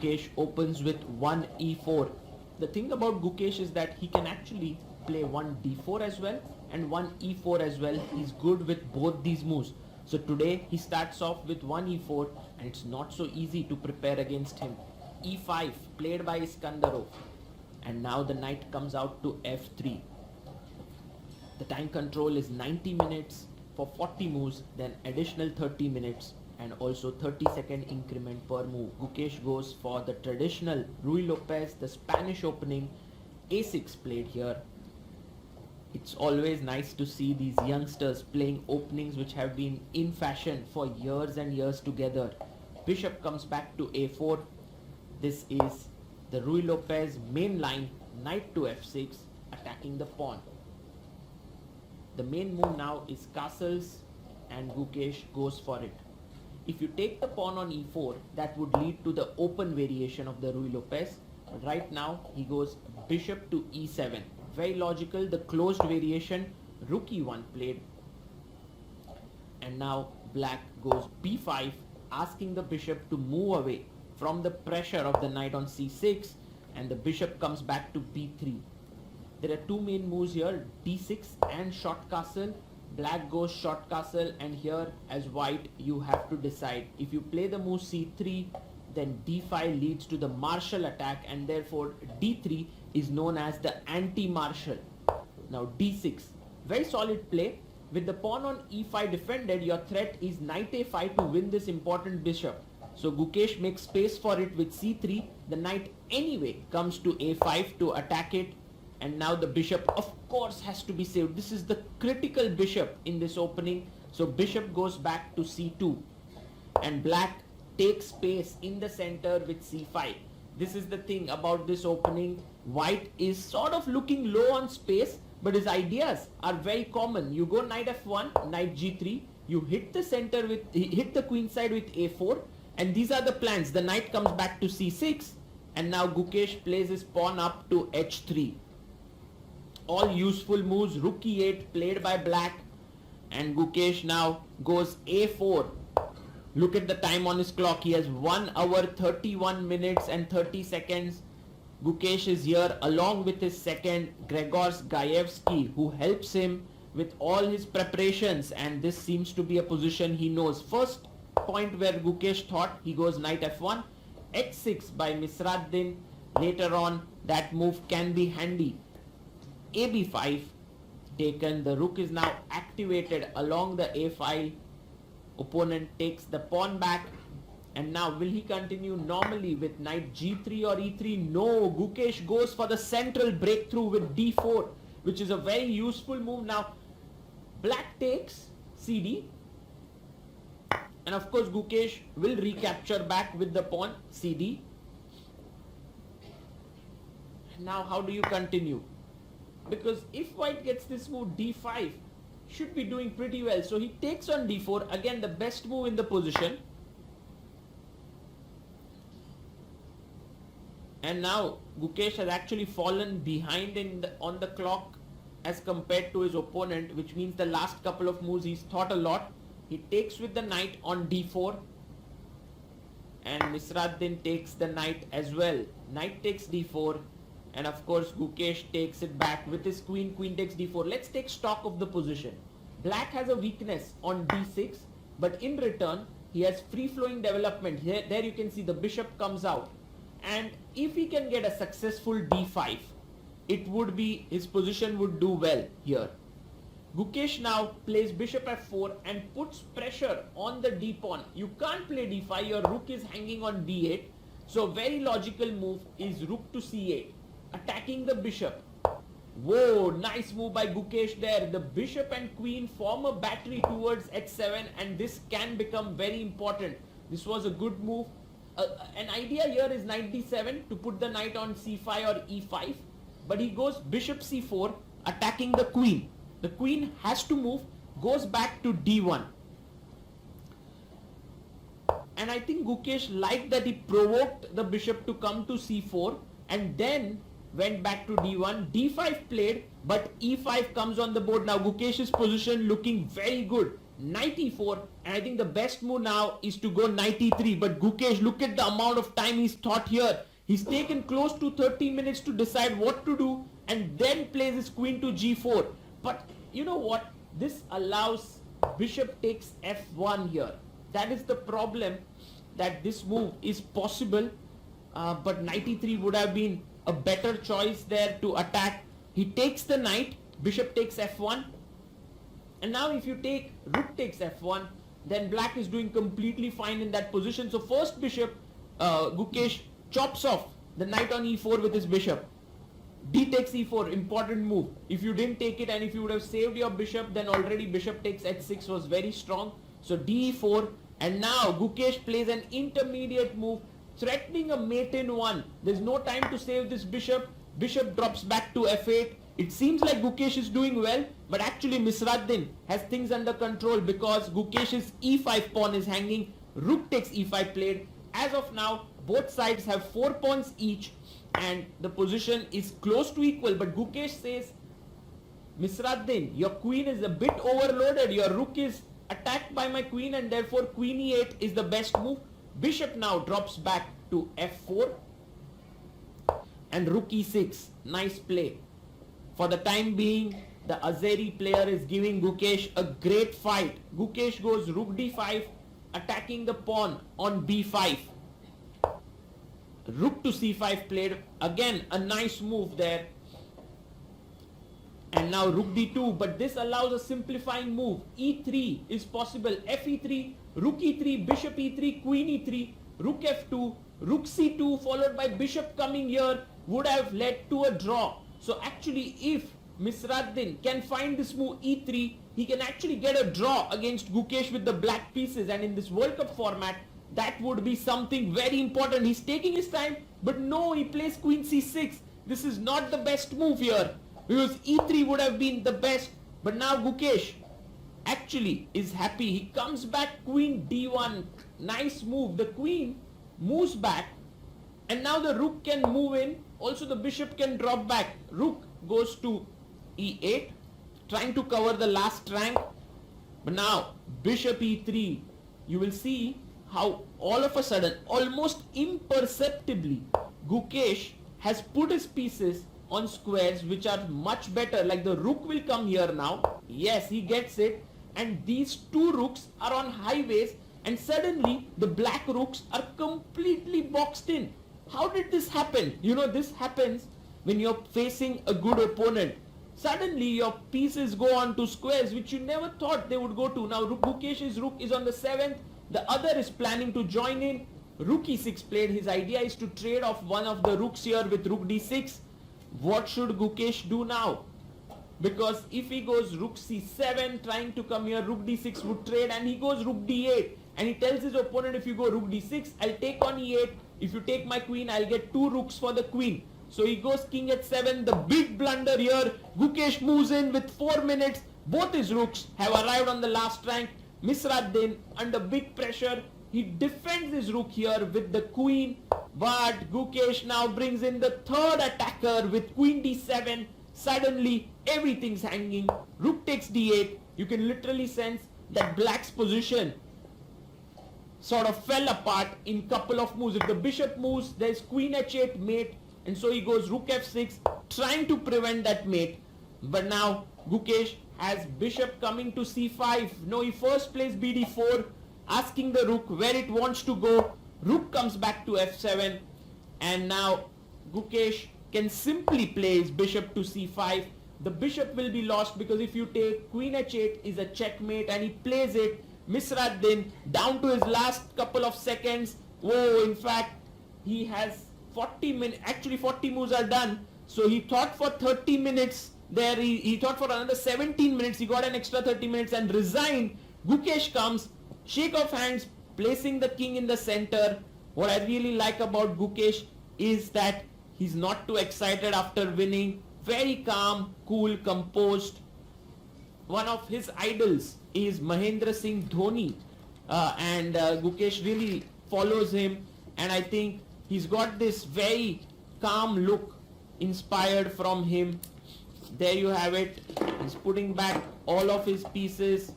Gukesh opens with 1 e4. The thing about Gukesh is that he can actually play 1 d4 as well and 1 e4 as well. He's good with both these moves. So today he starts off with 1 e4 and it's not so easy to prepare against him. e5 played by Iscandarov, and now the knight comes out to f3. The time control is 90 minutes for 40 moves, then additional 30 minutes and also 30-second increment per move. Gukesh goes for the traditional Ruy Lopez, the Spanish opening, a6 played here. It's always nice to see these youngsters playing openings which have been in fashion for years and years together. Bishop comes back to a4. This is the Ruy Lopez main line, knight to f6, attacking the pawn. The main move now is castles and Gukesh goes for it. If you take the pawn on e4, that would lead to the open variation of the Ruy Lopez. But right now he goes bishop to e7. Very logical, the closed variation, rook e1 played. And now black goes b5, asking the bishop to move away from the pressure of the knight on c6, and the bishop comes back to b3. There are two main moves here, d6 and short castle. Black goes short castle, and here as white you have to decide. If you play the move c3, then d5 leads to the martial attack, and therefore d3 is known as the anti-martial. Now d6, very solid play. With the pawn on e5 defended, your threat is knight a5 to win this important bishop. So Gukesh makes space for it with c3. The knight anyway comes to a5 to attack it, and now the bishop of course has to be saved. This is the critical bishop in this opening. So bishop goes back to c2, and black takes space in the center with c5. This is the thing about this opening. White is sort of looking low on space, but his ideas are very common. You go knight f1, knight g3, you hit the center with, hit the queen side with a4, and these are the plans. The knight comes back to c6, and now Gukesh plays his pawn up to h3. All useful moves. Rook e8 played by black, and Gukesh now goes a4. Look at the time on his clock. He has 1 hour 31 minutes and 30 seconds. Gukesh is here along with his second, Gregors Gaevsky, who helps him with all his preparations, and this seems to be a position he knows. First point where Gukesh thought, he goes knight f1, h6 by Misraddin. Later on that move can be handy. ab5 taken. The rook is now activated along the a file. Opponent takes the pawn back, and now will he continue normally with knight g3 or e3? No, Gukesh goes for the central breakthrough with d4, which is a very useful move. Now black takes cd, and of course Gukesh will recapture back with the pawn cd. Now how do you continue? Because if white gets this move d5, should be doing pretty well. So he takes on d4, again the best move in the position. And now Gukesh has actually fallen behind on the clock as compared to his opponent, which means the last couple of moves he's thought a lot. He takes with the knight on d4, and Misraddin takes the knight as well. Knight takes d4, and of course Gukesh takes it back with his queen. Queen takes d4. Let's take stock of the position. Black has a weakness on d6, but in return he has free-flowing development. Here, there you can see the bishop comes out, and if he can get a successful d5, it would be, his position would do well here. Gukesh now plays bishop f4 and puts pressure on the d pawn. You can't play d5, your rook is hanging on d8. So very logical move is rook to c8, attacking the bishop. Whoa, nice move by Gukesh there. The bishop and queen form a battery towards h7, and this can become very important. This was a good move. An idea here is knight d7 to put the knight on c5 or e5, but he goes bishop c4, attacking the queen. The queen has to move, goes back to d1. And I think Gukesh liked that he provoked the bishop to come to c4 and then went back to d1. d5 played, but e5 comes on the board. Now Gukesh's position looking very good. knight e4, and I think the best move now is to go knight e3. But Gukesh, look at the amount of time he's thought here. He's taken close to 30 minutes to decide what to do, and then plays his queen to g4. But you know what? This allows bishop takes f1 here. That is the problem, that this move is possible, but knight e3 would have been a better choice there to attack. He takes the knight, bishop takes f1, and now if you take rook takes f1, then black is doing completely fine in that position. So first bishop, Gukesh chops off the knight on e4 with his bishop. D takes e4, important move. If you didn't take it and if you would have saved your bishop, then already bishop takes h6 was very strong. So d e4, and now Gukesh plays an intermediate move, threatening a mate in one. There's no time to save this bishop. Bishop drops back to f8. It seems like Gukesh is doing well, but actually Misraddin has things under control because Gukesh's e5 pawn is hanging. Rook takes e5 played. As of now, both sides have 4 pawns each, and the position is close to equal. But Gukesh says, Misraddin, your queen is a bit overloaded. Your rook is attacked by my queen, and therefore queen e8 is the best move. Bishop now drops back to f4 and rook e6. Nice play. For the time being, the Azeri player is giving Gukesh a great fight. Gukesh goes rook d5, attacking the pawn on b5. Rook to c5 played. Again, a nice move there. And now rook d2, but this allows a simplifying move. e3 is possible. f e3, rook e3, bishop e3, queen e3, rook f2, rook c2 followed by bishop coming here would have led to a draw. So actually, if Misraddin can find this move e3, he can actually get a draw against Gukesh with the black pieces, and in this World Cup format, that would be something very important. He's taking his time, but no, he plays queen c6. This is not the best move here, because e3 would have been the best. But now Gukesh actually is happy. He comes back queen d1. Nice move. The queen moves back, and now the rook can move in. Also the bishop can drop back. Rook goes to e8, trying to cover the last rank. But now bishop e3, you will see how all of a sudden, almost imperceptibly, Gukesh has put his pieces on squares which are much better. Like the rook will come here now. Yes, he gets it. And these two rooks are on highways, and suddenly the black rooks are completely boxed in. How did this happen? You know, this happens when you're facing a good opponent. Suddenly your pieces go on to squares which you never thought they would go to. Now Gukesh's rook is on the 7th. The other is planning to join in. Rook e6 played. His idea is to trade off one of the rooks here with rook d6. What should Gukesh do now? Because if he goes rook c7 trying to come here, rook d6 would trade, and he goes rook d8. And he tells his opponent, if you go rook d6, I'll take on e8. If you take my queen, I'll get 2 rooks for the queen. So he goes king h7. The big blunder here. Gukesh moves in with 4 minutes. Both his rooks have arrived on the last rank. Misraddin, under big pressure, he defends his rook here with the queen. But Gukesh now brings in the third attacker with queen d7. Suddenly, everything's hanging. Rook takes d8. You can literally sense that black's position sort of fell apart in couple of moves. If the bishop moves, there's queen h8 mate, and so he goes rook f6, trying to prevent that mate. But now Gukesh has bishop coming to c5. No, he first plays bd4, asking the rook where it wants to go. Rook comes back to f7, and now Gukesh can simply play his bishop to c5. The bishop will be lost because if you take queen h8 is a checkmate, and he plays it. Misraddin down to his last couple of seconds. Whoa, in fact, he has 40 minutes. Actually, 40 moves are done. So he thought for 30 minutes there. He thought for another 17 minutes. He got an extra 30 minutes and resigned. Gukesh comes, shake of hands, placing the king in the center. What I really like about Gukesh is that he's not too excited after winning. Very calm, cool, composed. One of his idols is Mahendra Singh Dhoni, and Gukesh really follows him, and I think he's got this very calm look inspired from him. There you have it. He's putting back all of his pieces.